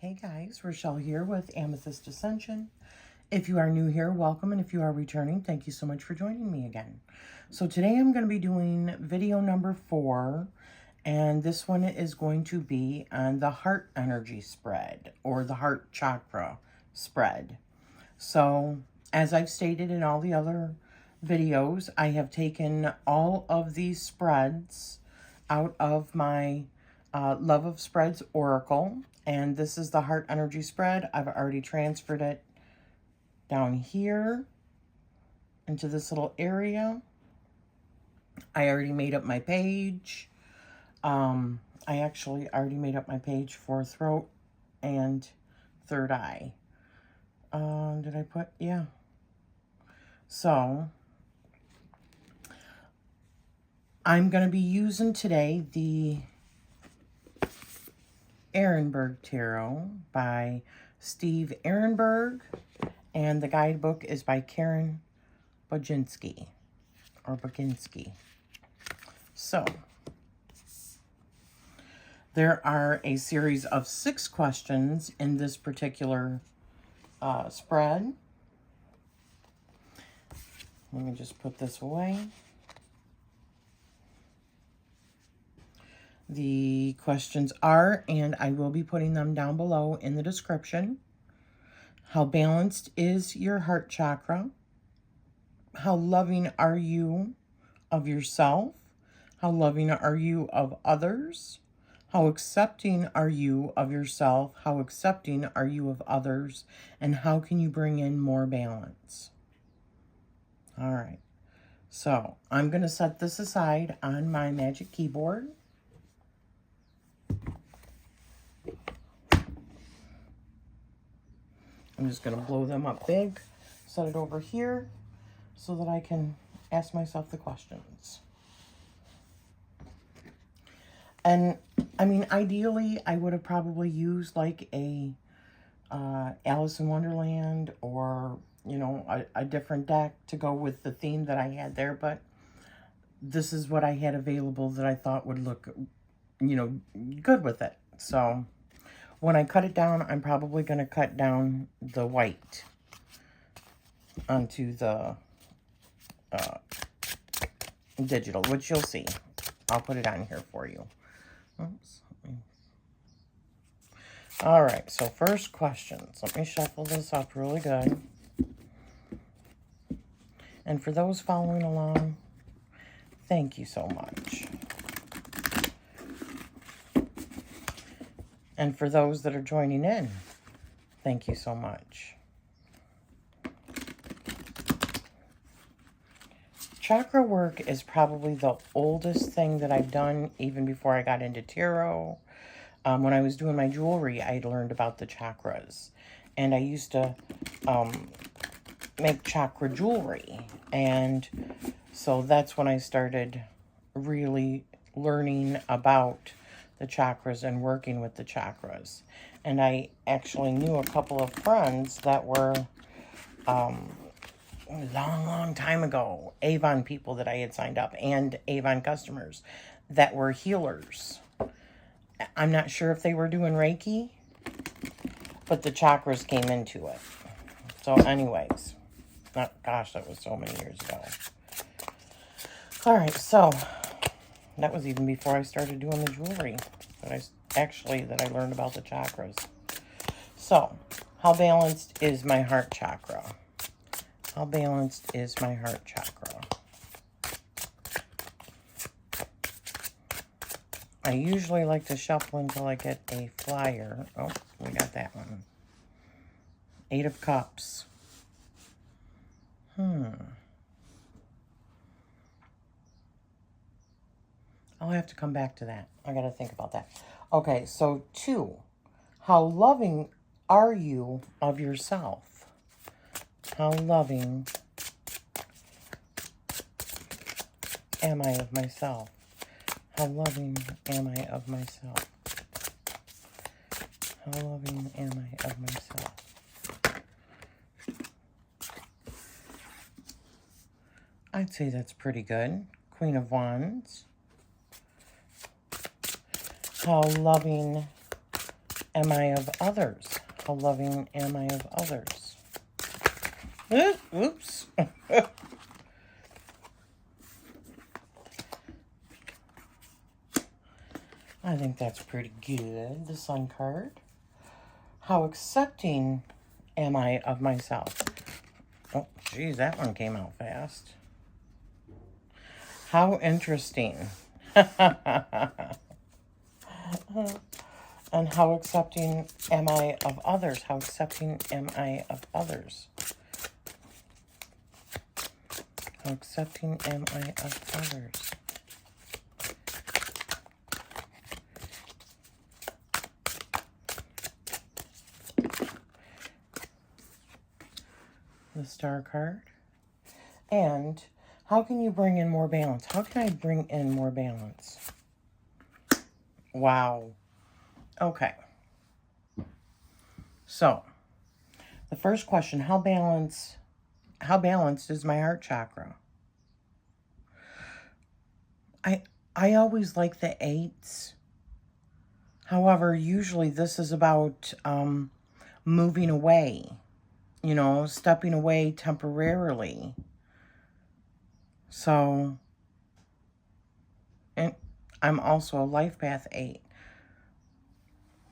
Hey guys, Rochelle here with Amethyst Ascension. If you are new here, welcome, and if you are returning, thank you so much for joining me again. So today I'm going to be doing video number 4, and this one is going to be on the heart energy spread, or the heart chakra spread. So, as I've stated in all the other videos, I have taken all of these spreads out of my Love of Spreads Oracle, and this is the heart energy spread. I've already transferred it down here into this little area. I already made up my page. I actually already made up my page for throat and third eye. Did I put? Yeah. So, I'm going to be using today the Erenberg Tarot by Steve Erenberg, and the guidebook is by Karen Boginski, or Boginski. So, there are a series of 6 questions in this particular spread. Let me just put this away. The questions are, and I will be putting them down below in the description. How balanced is your heart chakra? How loving are you of yourself? How loving are you of others? How accepting are you of yourself? How accepting are you of others? And how can you bring in more balance? All right. So I'm going to set this aside on my magic keyboard. I'm just going to blow them up big, set it over here so that I can ask myself the questions. And, I mean, ideally, I would have probably used like a Alice in Wonderland or, you know, a different deck to go with the theme that I had there. But this is what I had available that I thought would look, you know, good with it. So when I cut it down, I'm probably going to cut down the white onto the digital, which you'll see. I'll put it on here for you. Oops. All right, so first questions. Let me shuffle this up really good. And for those following along, thank you so much. And for those that are joining in, thank you so much. Chakra work is probably the oldest thing that I've done even before I got into tarot. When I was doing my jewelry, I learned about the chakras. And I used to make chakra jewelry. And so that's when I started really learning about the chakras and working with the chakras. And I actually knew a couple of friends that were long time ago, Avon people that I had signed up, and Avon customers that were healers. I'm not sure if they were doing Reiki, but the chakras came into it. So anyways, gosh, that was so many years ago. All right, so that was even before I started doing the jewelry that I learned about the chakras. So, how balanced is my heart chakra? How balanced is my heart chakra? I usually like to shuffle until I get a flyer. Oh, we got that one. 8 of Cups. I'll have to come back to that. I got to think about that. Okay, so 2. How loving are you of yourself? How loving am I of myself? How loving am I of myself? How loving am I of myself? I'd say that's pretty good. Queen of Wands. How loving am I of others? How loving am I of others? Oops. I think that's pretty good. The Sun card. How accepting am I of myself? Oh, geez, that one came out fast. How interesting. And how accepting am I of others? How accepting am I of others? How accepting am I of others? The Star card. And how can you bring in more balance? How can I bring in more balance? Wow. Okay. So, the first question, how balanced is my heart chakra? I always like the 8s. However, usually this is about moving away, you know, stepping away temporarily. So, and I'm also a life path 8.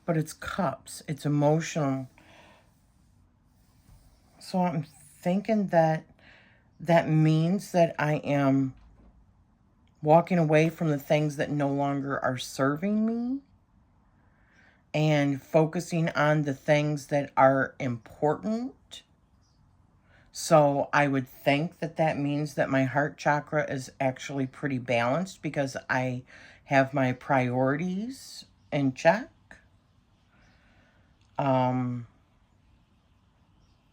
But it's cups. It's emotional. So I'm thinking that that means that I am walking away from the things that no longer are serving me and focusing on the things that are important. So I would think that that means that my heart chakra is actually pretty balanced because I have my priorities in check.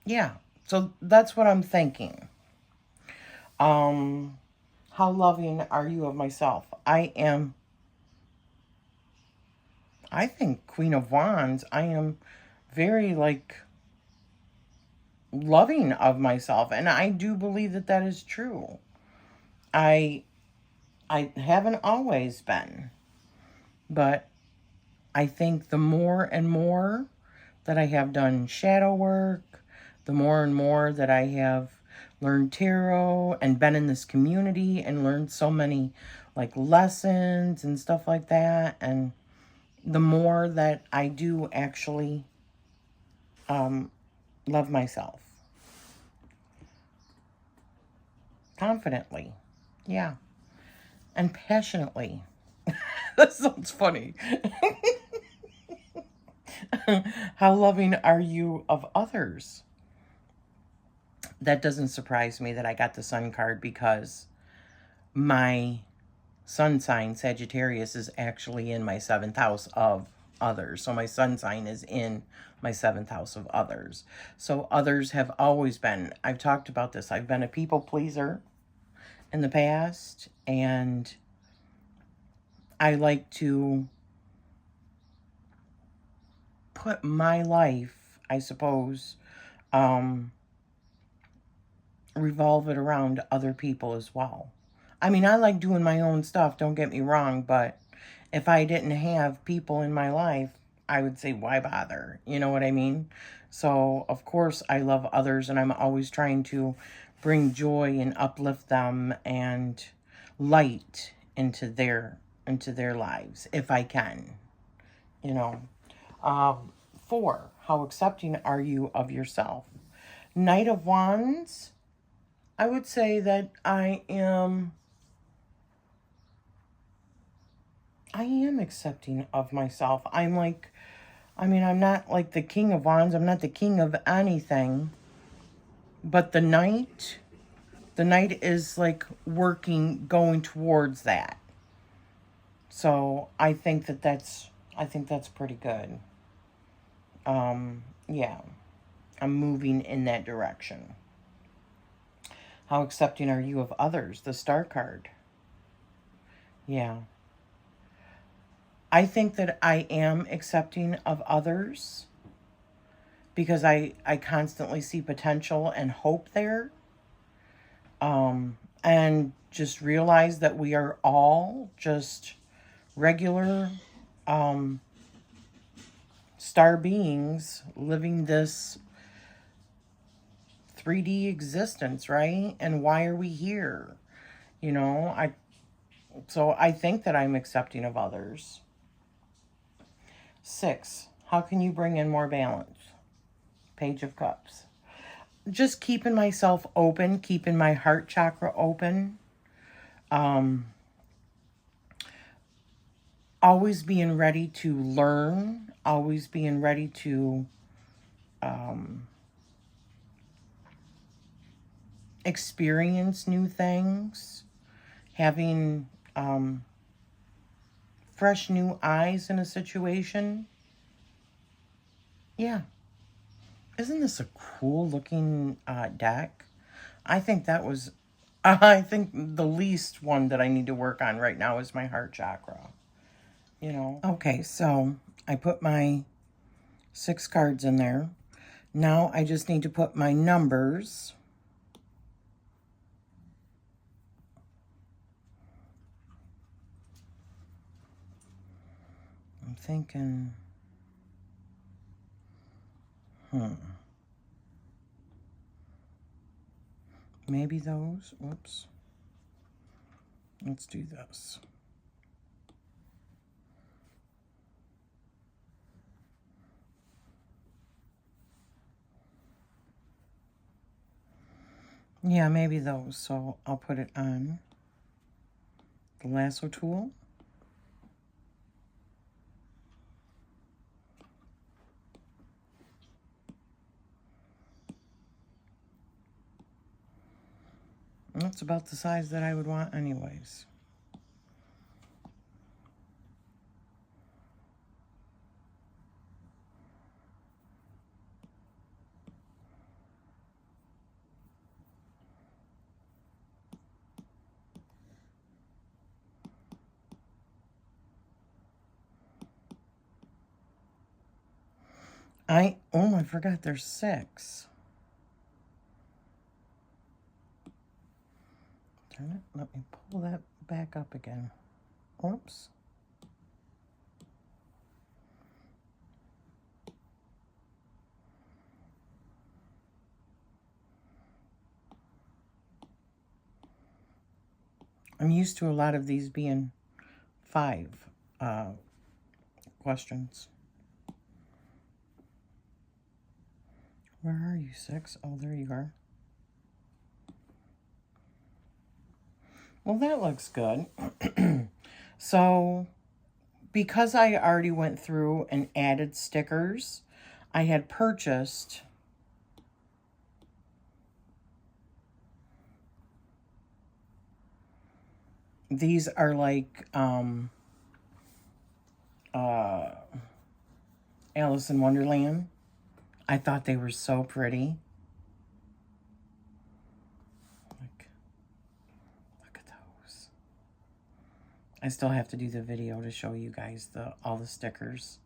Yeah, so that's what I'm thinking. How loving are you of myself? I think Queen of Wands, I am very, like, loving of myself. And I do believe that that is true. I haven't always been. But I think the more and more that I have done shadow work, the more and more that I have learned tarot and been in this community and learned so many like lessons and stuff like that, and the more that I do actually love myself confidently, yeah, and passionately. That sounds funny. How loving are you of others? That doesn't surprise me that I got the Sun card because my sun sign, Sagittarius, is actually in my 7th house of others. So my sun sign is in my 7th house of others. So others have always been, I've talked about this, I've been a people pleaser in the past, and I like to put my life, I suppose, revolve it around other people as well. I mean, I like doing my own stuff, don't get me wrong, but if I didn't have people in my life, I would say, why bother? You know what I mean? So, of course, I love others, and I'm always trying to bring joy and uplift them and light into their lives, if I can. You know. 4, how accepting are you of yourself? Knight of Wands, I would say that I am accepting of myself. I'm like, I mean, I'm not like the King of Wands. I'm not the king of anything. But the Knight is like working, going towards that. So I think that that's pretty good. Yeah, I'm moving in that direction. How accepting are you of others? The Star card. Yeah. I think that I am accepting of others because I constantly see potential and hope there. And just realize that we are all just regular star beings living this 3D existence, right? And why are we here? You know, so I think that I'm accepting of others. 6, how can you bring in more balance? Page of Cups. Just keeping myself open, keeping my heart chakra open. Always being ready to learn. Always being ready to experience new things. Having fresh new eyes in a situation. Yeah. Isn't this a cool looking deck? I think that was, I think the least one that I need to work on right now is my heart chakra. You know? Okay, so I put my 6 cards in there. Now I just need to put my numbers. I'm thinking, maybe those. Whoops. Let's do this. Yeah, maybe those. So I'll put it on the lasso tool. That's about the size that I would want anyways. I forgot there's 6. Turn it, let me pull that back up again. Oops. I'm used to a lot of these being 5 questions. Where are you, 6? Oh, there you are. Well, that looks good. So, because I already went through and added stickers, I had purchased these are like Alice in Wonderland. I thought they were so pretty. Look at those. I still have to do the video to show you guys all the stickers.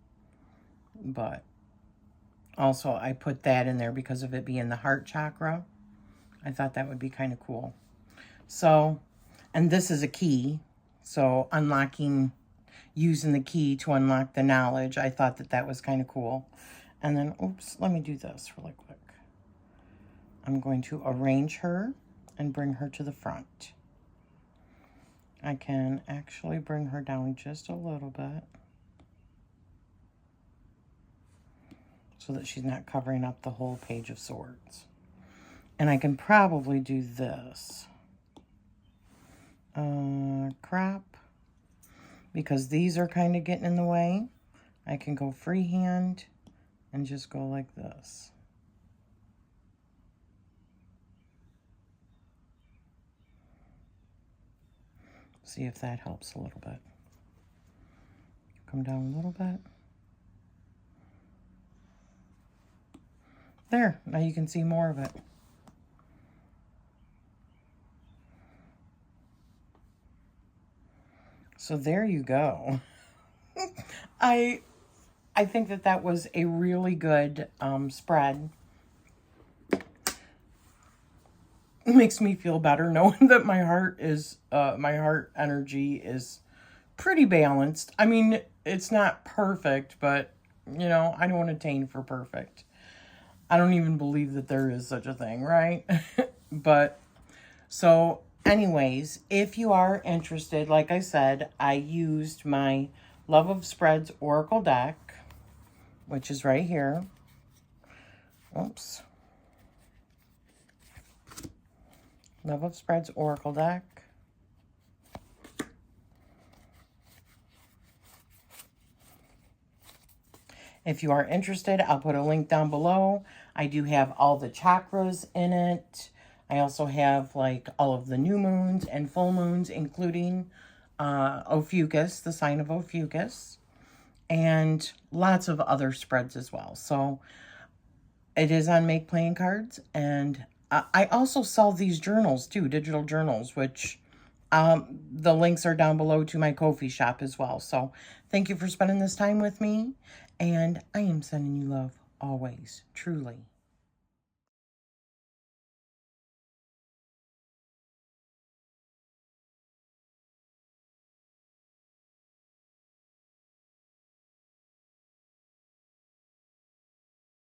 But also I put that in there because of it being the heart chakra. I thought that would be kind of cool. So, and this is a key. So using the key to unlock the knowledge. I thought that was kind of cool. And then, oops, let me do this really quick. I'm going to arrange her and bring her to the front. I can actually bring her down just a little bit so that she's not covering up the whole Page of Swords. And I can probably do this. Crap. Because these are kind of getting in the way. I can go freehand and just go like this. See if that helps a little bit. Come down a little bit. There, now you can see more of it. So there you go. I think that was a really good spread. It makes me feel better knowing that my heart energy is pretty balanced. I mean, it's not perfect, but You know, I don't attain for perfect. I don't even believe that there is such a thing, right? But, so anyways, if you are interested, like I said, I used my Love of Spreads Oracle deck, which is right here. Oops. Love of Spreads Oracle deck. If you are interested, I'll put a link down below. I do have all the chakras in it. I also have like all of the new moons and full moons, including Ophiuchus, the sign of Ophiuchus, and lots of other spreads as well. So it is on Make Playing Cards, and I also sell these journals too, digital journals, which the links are down below to my Ko-fi shop as well. So thank you for spending this time with me, and I am sending you love always, truly.